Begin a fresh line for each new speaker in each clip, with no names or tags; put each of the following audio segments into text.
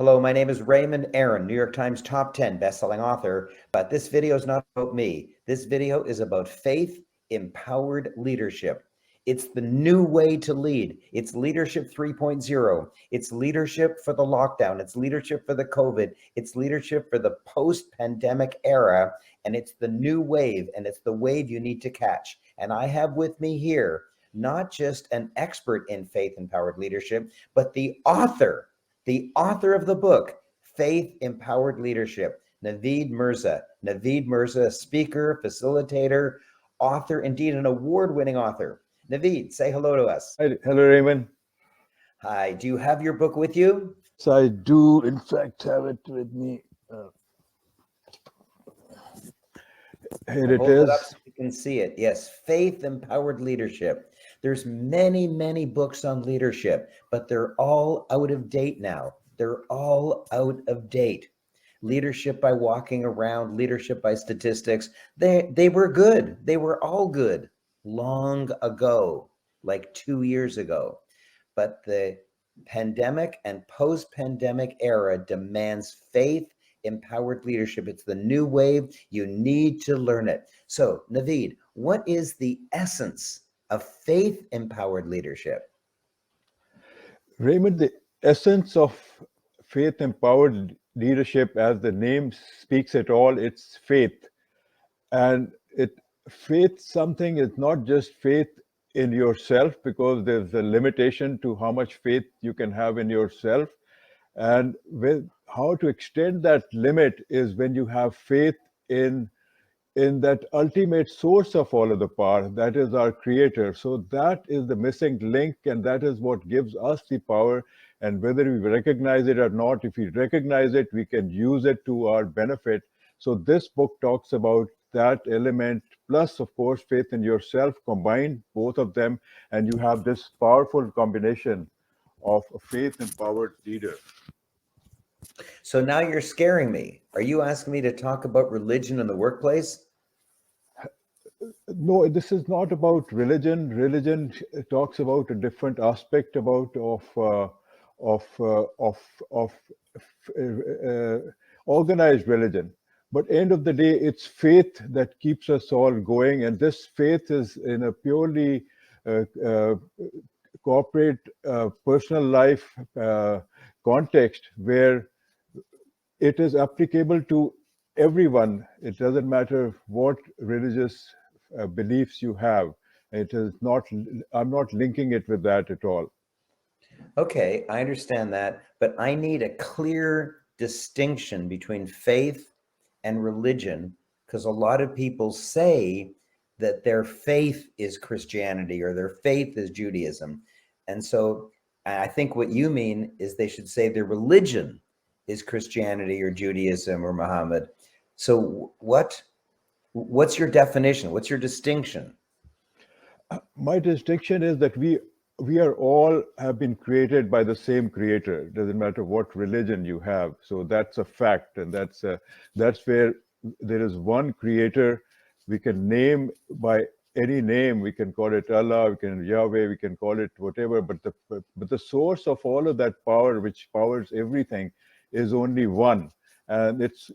Hello, my name is Raymond Aaron, New York Times top 10 bestselling author, but this video is not about me. This video is about faith-empowered leadership. It's the new way to lead. It's leadership 3.0. It's leadership for the lockdown. It's leadership for the COVID. It's leadership for the post-pandemic era, and it's the new wave, and it's the wave you need to catch. And I have with me here not just an expert in faith-empowered leadership, but the author of the book, Faith Empowered Leadership, Naveed Mirza. Naveed Mirza, speaker, facilitator, author, indeed an award-winning author. Naveed, say hello to us.
Hi, hello, Raymond.
Hi, do you have your book with you?
So I do, in fact, have it with me. Here it
Hold
is.
it up so you can see it. Yes, Faith Empowered Leadership. There's many books on leadership, but they're all out of date now. They're all out of date. Leadership by walking around, leadership by statistics. They were good. They were all good long ago, like 2 years ago. But the pandemic and post-pandemic era demands faith-empowered leadership. It's the new wave. You need to learn it. So, Naveed, what is the essence of faith-empowered leadership?
Raymond, the essence of faith-empowered leadership, as the name speaks it all, it's faith. And faith something is not just faith in yourself, because there's a limitation to how much faith you can have in yourself. And how to extend that limit is when you have faith in that ultimate source of all of the power, that is our creator. So that is the missing link, and that is what gives us the power. And whether we recognize it or not, if we recognize it, we can use it to our benefit. So this book talks about that element, plus of course faith in yourself. Combine both of them and you have this powerful combination of a faith-empowered leader.
So now you're scaring me. Are you asking me to talk about religion in the workplace?
No, this is not about religion. Religion talks about a different aspect of organized religion. But end of the day, it's faith that keeps us all going, and this faith is in a purely corporate, personal life context where it is applicable to everyone. It doesn't matter what religious beliefs you have. It is not. I'm not linking it with that at all.
Okay, I understand that, but I need a clear distinction between faith and religion, because a lot of people say that their faith is Christianity or their faith is Judaism. And so I think what you mean is they should say their religion is Christianity or Judaism or Muhammad. So what's your definition? What's your distinction?
My distinction is that we are all have been created by the same creator. It doesn't matter what religion you have. So that's a fact, and that's where there is one creator. We can name by any name. We can call it Allah, we can Yahweh, we can call it whatever. But the source of all of that power, which powers everything, is only one. And it's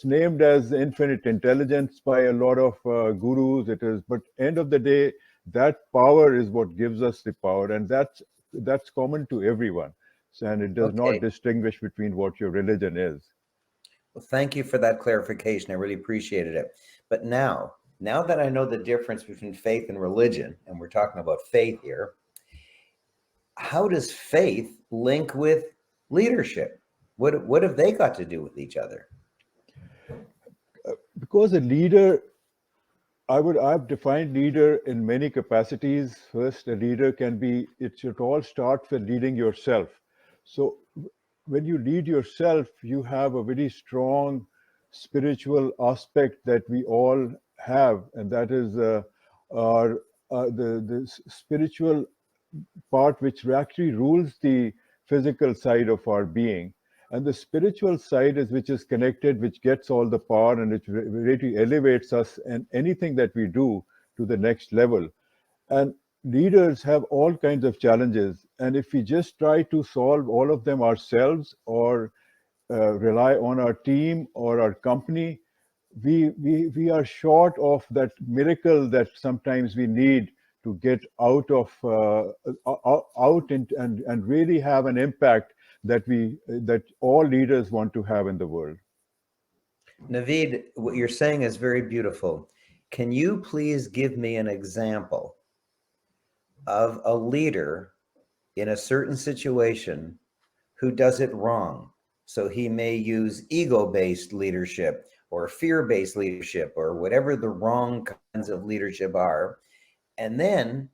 named as infinite intelligence by a lot of gurus. It is, but end of the day, that power is what gives us the power, and that's common to everyone. So, and it does not distinguish between what your religion is.
Well, thank you for that clarification. I really appreciated it. But now that I know the difference between faith and religion, and we're talking about faith here, how does faith link with leadership? What have they got to do with each other?
Because a leader, I've defined leader in many capacities. First, a leader can be, it should all start with leading yourself. So when you lead yourself, you have a very strong spiritual aspect that we all have, and that is the spiritual part which actually rules the physical side of our being. And the spiritual side is which is connected, which gets all the power, and it really elevates us and anything that we do to the next level. And leaders have all kinds of challenges. And if we just try to solve all of them ourselves or rely on our team or our company, we are short of that miracle that sometimes we need to get out of out and really have an impact that all leaders want to have in the world.
Naveed, what you're saying is very beautiful. Can you please give me an example of a leader in a certain situation who does it wrong? So he may use ego-based leadership or fear-based leadership or whatever the wrong kinds of leadership are, and then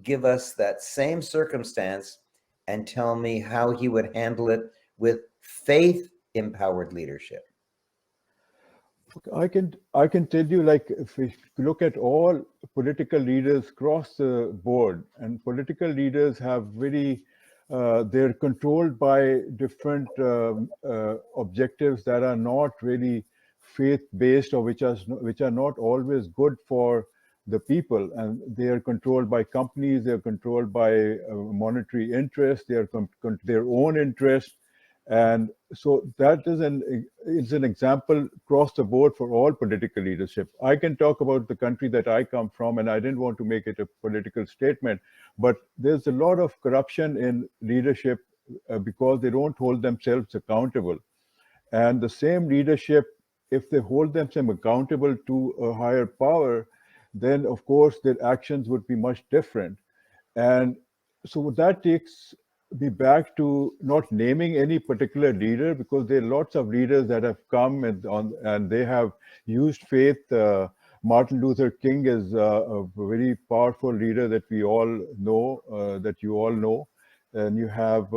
give us that same circumstance and tell me how he would handle it with faith-empowered leadership.
I can tell you, like, if we look at all political leaders across the board, and political leaders have very they're controlled by different objectives that are not really faith-based, or which are not always good for the people, and they are controlled by companies, they're controlled by monetary interests, their own interest. And so that is an example across the board for all political leadership. I can talk about the country that I come from, and I didn't want to make it a political statement, but there's a lot of corruption in leadership because they don't hold themselves accountable. And the same leadership, if they hold themselves accountable to a higher power, then of course their actions would be much different. And so that takes me back to not naming any particular leader, because there are lots of leaders that have come and they have used faith. Martin Luther King is a very powerful leader that we all know, that you all know. And you have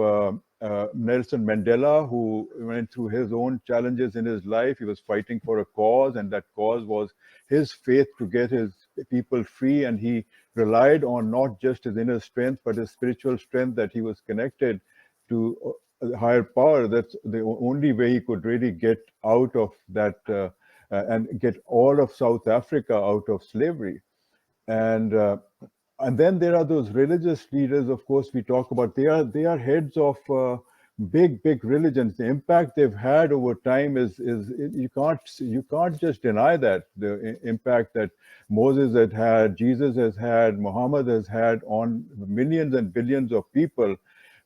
Nelson Mandela, who went through his own challenges in his life. He was fighting for a cause, and that cause was his faith to get his people free. And he relied on not just his inner strength, but his spiritual strength, that he was connected to a higher power. That's the only way he could really get out of that and get all of South Africa out of slavery. And and then there are those religious leaders, of course, we talk about. They are heads of big religions. The impact they've had over time is you can't just deny that. The impact that Moses had, Jesus has had, Muhammad has had on millions and billions of people,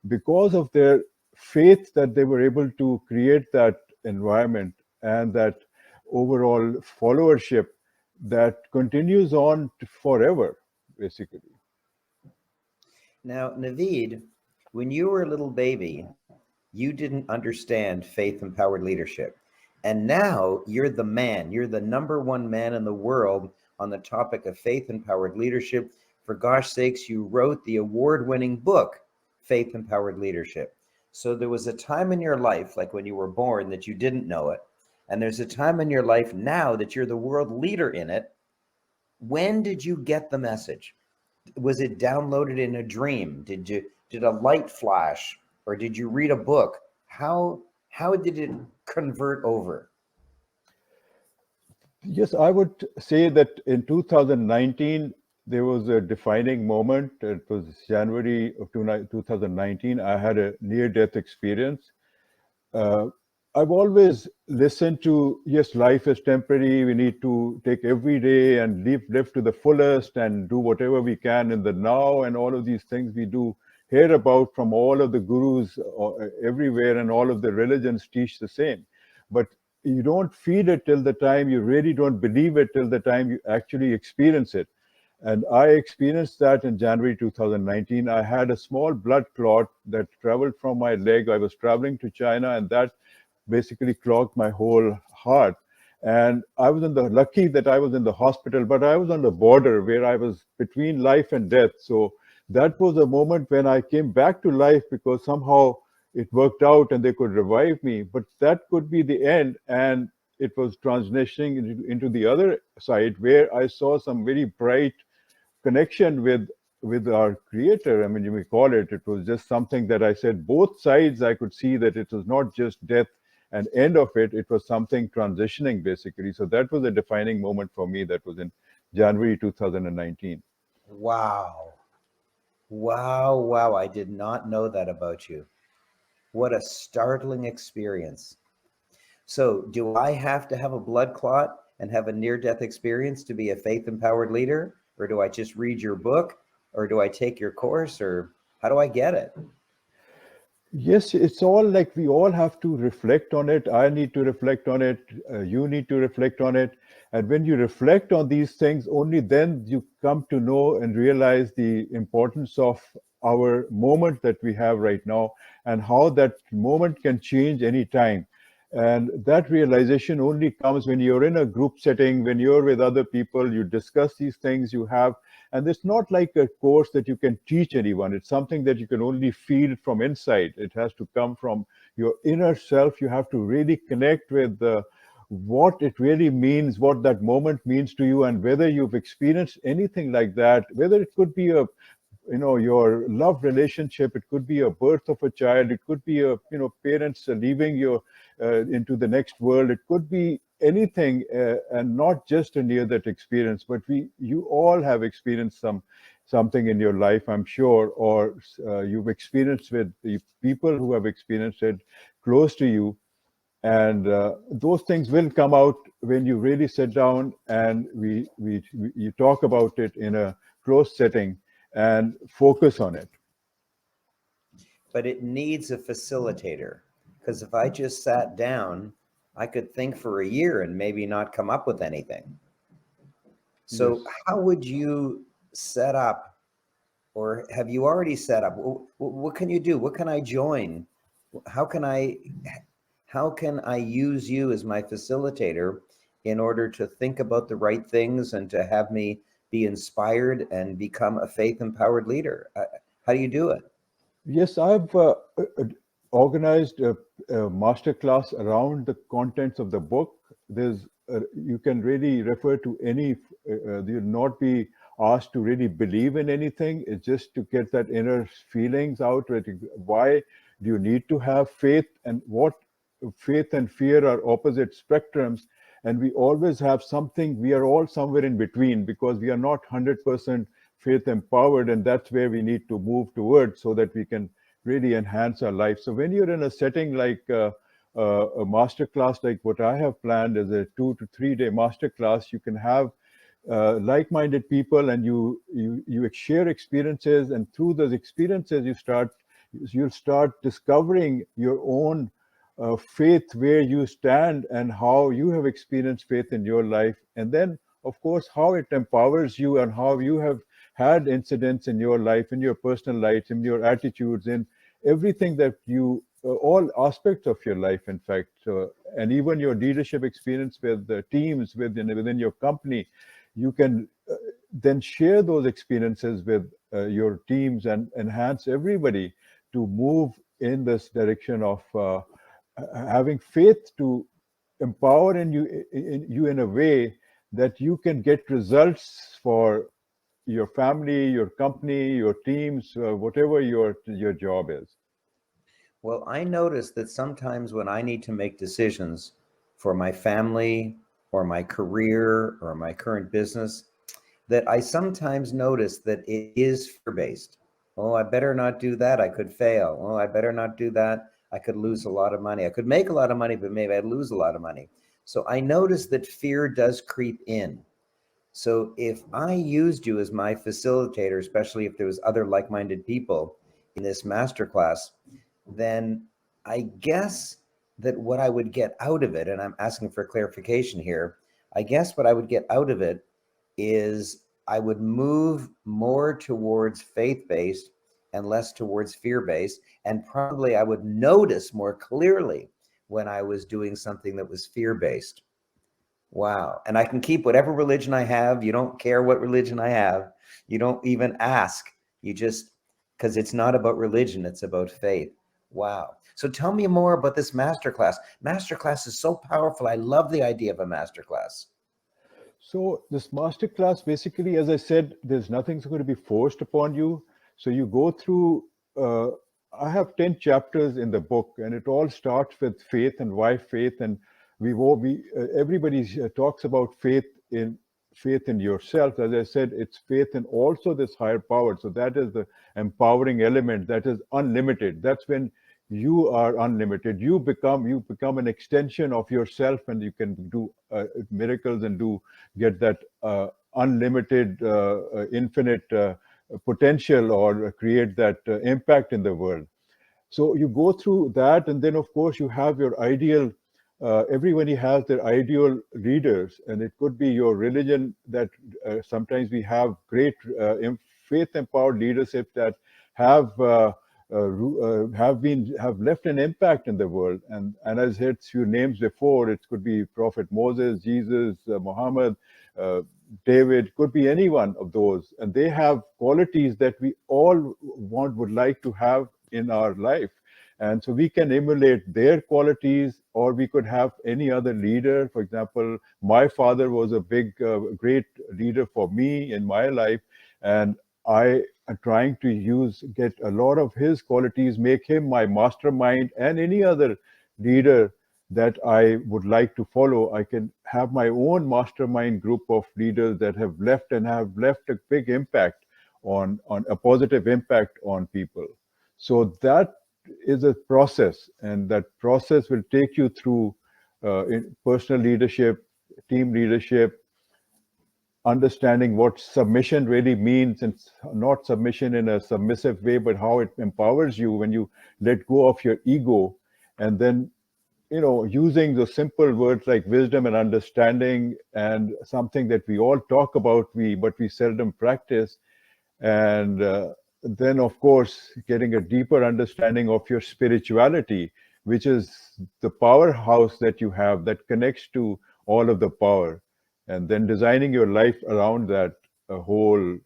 because of their faith, that they were able to create that environment and that overall followership that continues on forever, basically.
Now, Naveed, when you were a little baby, you didn't understand faith empowered leadership. And now you're the man, you're the number one man in the world on the topic of faith empowered leadership. For gosh sakes, you wrote the award winning book, Faith Empowered Leadership. So there was a time in your life, like when you were born, that you didn't know it. And there's a time in your life now that you're the world leader in it. When did you get the message? Was it downloaded in a dream? Did a light flash, or did you read a book? How did it convert over?
Yes, I would say that in 2019, there was a defining moment. It was January of 2019. I had a near-death experience. Uh, I've always listened to, yes, life is temporary. We need to take every day and live to the fullest and do whatever we can in the now, and all of these things we do hear about from all of the gurus everywhere, and all of the religions teach the same. But you don't feel it till the time you really don't believe it, till the time you actually experience it. And I experienced that in January 2019. I had a small blood clot that traveled from my leg. I was traveling to China, and that basically clogged my whole heart. And I was lucky that I was in the hospital, but I was on the border where I was between life and death. So that was a moment when I came back to life, because somehow it worked out and they could revive me. But that could be the end. And it was transitioning into the other side, where I saw some very bright connection with our creator. I mean, you may call it, it was just something that I said, both sides, I could see that it was not just death and end of it, it was something transitioning, basically. So that was a defining moment for me. That was in January 2019.
Wow. Wow, wow. I did not know that about you. What a startling experience. So, do I have to have a blood clot and have a near death experience to be a faith empowered leader? Or do I just read your book? Or do I take your course? Or how do I get it?
Yes, it's all like we all have to reflect on it. I need to reflect on it. You need to reflect on it. And when you reflect on these things, only then you come to know and realize the importance of our moment that we have right now and how that moment can change any time. And that realization only comes when you're in a group setting, when you're with other people, you discuss these things, you have, and it's not like a course that you can teach anyone. It's something that you can only feel from inside. It has to come from your inner self. You have to really connect with what it really means, what that moment means to you, and whether you've experienced anything like that, whether it could be a your love relationship, it could be a birth of a child, it could be a parents leaving you into the next world, it could be anything, and not just a near that experience, but you all have experienced something in your life, I'm sure, or you've experienced with the people who have experienced it close to you. And those things will come out when you really sit down and you talk about it in a closed setting and focus on it.
But it needs a facilitator. Because if I just sat down, I could think for a year and maybe not come up with anything. So,
Yes.
how would you set up, or have you already set up? What can you do? What can I join? How can I how can I use you as my facilitator in order to think about the right things and to have me be inspired and become a faith empowered leader? How do you do it?
Yes, I've organized a master class around the contents of the book. There's you can really refer to any. You'll not be asked to really believe in anything. It's just to get that inner feelings out. Why do you need to have faith, and what faith and fear are opposite spectrums, and we always have something. We are all somewhere in between because we are not 100% faith empowered, and that's where we need to move towards so that we can really enhance our life. So when you're in a setting like a master class like what I have planned as a 2 to 3 day master class, you can have like-minded people, and you share experiences, and through those experiences you'll start discovering your own faith, where you stand and how you have experienced faith in your life, and then of course how it empowers you and how you have had incidents in your life, in your personal life, in your attitudes, in everything that you all aspects of your life, in fact, and even your leadership experience with the teams within your company. You can then share those experiences with your teams and enhance everybody to move in this direction of having faith to empower you in a way that you can get results for your family, your company, your teams, whatever your job is.
Well, I notice that sometimes when I need to make decisions for my family or my career or my current business, that I sometimes notice that it is fear based. Oh, I better not do that. I could fail. Oh, I better not do that. I could lose a lot of money. I could make a lot of money, but maybe I'd lose a lot of money. So I notice that fear does creep in. So if I used you as my facilitator, especially if there was other like-minded people in this masterclass, then I guess that what I would get out of it, and I'm asking for clarification here, I guess what I would get out of it is I would move more towards faith-based and less towards fear-based. And probably I would notice more clearly when I was doing something that was fear-based. Wow. And I can keep whatever religion I have. You don't care what religion I have. You don't even ask. You just, because it's not about religion, it's about faith. Wow. So tell me more about this masterclass. Masterclass is so powerful. I love the idea of a masterclass.
So this masterclass, basically, as I said, there's nothing's going to be forced upon you. So you go through. Uh, I have 10 chapters in the book, and it all starts with faith and why faith. And everybody talks about faith in faith in yourself. As I said, it's faith in also this higher power. So that is the empowering element that is unlimited. That's when you are unlimited. You become an extension of yourself, and you can do miracles and get that unlimited, infinite potential, or create that impact in the world. So you go through that, and then of course you have your ideal. Everybody has their ideal leaders, and it could be your religion. That sometimes we have great faith-empowered leadership that have have left an impact in the world. And as I said, few names before, it could be Prophet Moses, Jesus, Muhammad, David, could be any one of those, and they have qualities that we all would like to have in our life. And so we can emulate their qualities, or we could have any other leader. For example, my father was a great leader for me in my life, and I am trying to get a lot of his qualities, make him my mastermind, and any other leader that I would like to follow. I can have my own mastermind group of leaders that have left a big impact on a positive impact on people. So that is a process, and that process will take you through personal leadership, team leadership, understanding what submission really means, and not submission in a submissive way, but how it empowers you when you let go of your ego, and then using the simple words like wisdom and understanding, and something that we all talk about, but we seldom practice. And then, of course, getting a deeper understanding of your spirituality, which is the powerhouse that you have that connects to all of the power, and then designing your life around that whole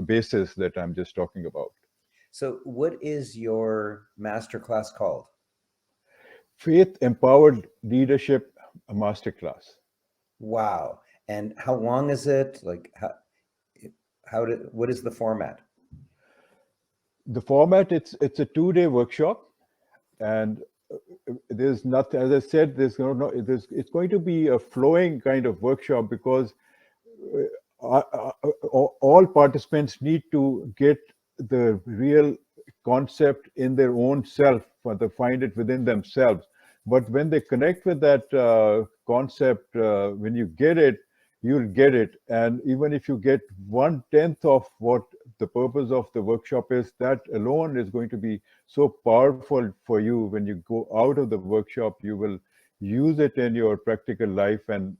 basis that I'm just talking about.
So what is your masterclass called?
Faith Empowered Leadership Masterclass.
Wow. And how long is it? Like what is the format?
The format, it's a 2-day workshop, and there's nothing, as I said, it's going to be a flowing kind of workshop, because all participants need to get the real concept in their own self, or they find it within themselves. But when they connect with that concept, when you get it, you'll get it. And even if you get 1/10 of what the purpose of the workshop is, that alone is going to be so powerful for you. When you go out of the workshop, you will use it in your practical life, and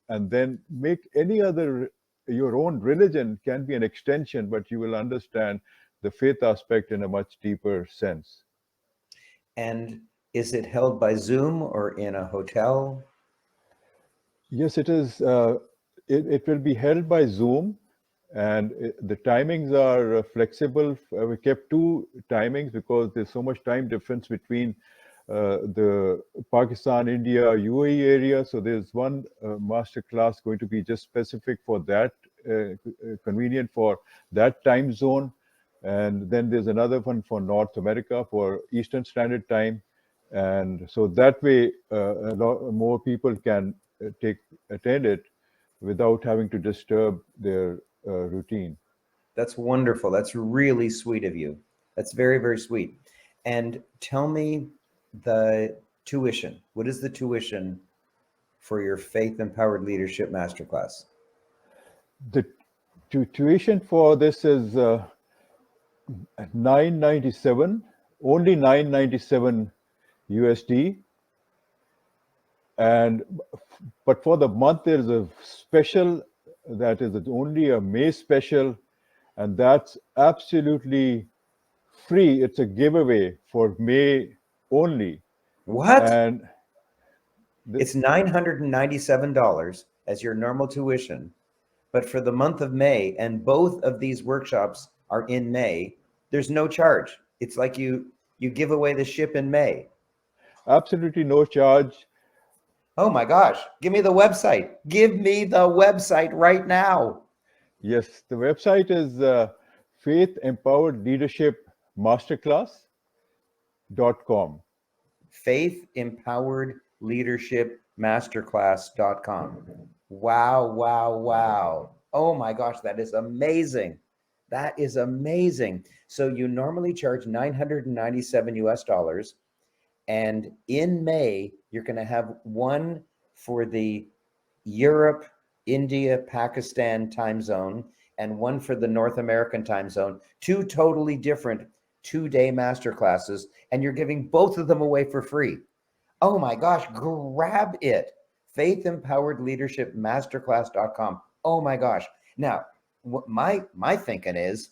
then make any other, your own religion can be an extension, but you will understand the faith aspect in a much deeper sense.
And is it held by Zoom or in a hotel?
Yes, it is. It will be held by Zoom, and the timings are flexible. We kept 2 timings because there's so much time difference between the Pakistan, India, UAE area. So there's one master class going to be just specific for that, convenient for that time zone. And then there's another one for North America for Eastern Standard Time. And so that way, a lot more people can attend it without having to disturb their routine.
That's wonderful. That's really sweet of you. That's very, very sweet. And tell me the tuition. What is the tuition for your Faith Empowered Leadership Masterclass?
The tuition for this is $997, only $997 USD. But for the month, there is a special that is only a May special, and that's absolutely free. It's a giveaway for May only.
What?
And
It's $997 as your normal tuition, but for the month of May, and both of these workshops are in May, there's no charge. It's like you give away the ship in May.
absolutely no charge.
Oh my gosh, give me the website. Give me the website right now.
Yes, the website is Faith Empowered Leadership Masterclass.com.
Faith Empowered Leadership Masterclass.com. Wow, wow, wow. Oh my gosh, that is amazing. That is amazing. So you normally charge 997 US dollars. And in May, you're going to have one for the Europe, India, Pakistan time zone, and one for the North American time zone. Two totally different 2-day master classes, and you're giving both of them away for free. Oh my gosh, grab it. Faith Empowered Leadership Masterclass.com. Oh my gosh. Now, my thinking is,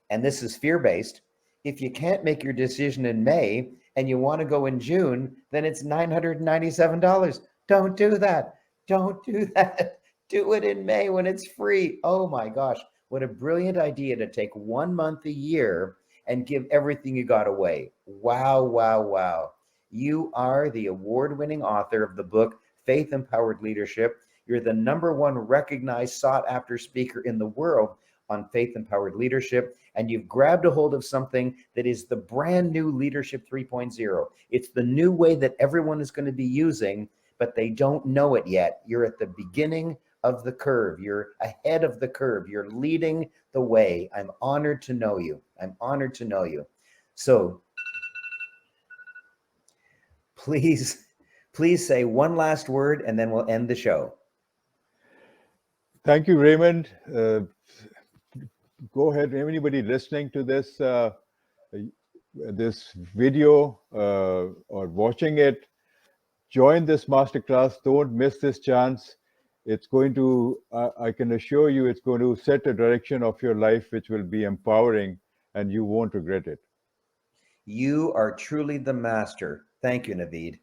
and this is fear-based, if you can't make your decision in May and you want to go in June, then it's $997. Don't do that. Don't do that. Do it in May when it's free. Oh my gosh, what a brilliant idea to take 1 month a year and give everything you got away. Wow, wow, wow. You are the award-winning author of the book Faith Empowered Leadership. You're the #1 recognized, sought-after speaker in the world on faith empowered leadership, and you've grabbed a hold of something that is the brand new Leadership 3.0. It's the new way that everyone is going to be using, but they don't know it yet. You're at the beginning of the curve. You're ahead of the curve. You're leading the way. I'm honored to know you. I'm honored to know you. So please say one last word and then we'll end the show.
Thank you, Raymond. Go ahead, anybody listening to this this video or watching it, join this masterclass. Don't miss this chance. It's going to, I can assure you, it's going to set a direction of your life which will be empowering and you won't regret it.
You are truly the master. Thank you, Naveed.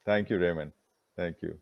Thank you, Raymond. Thank you.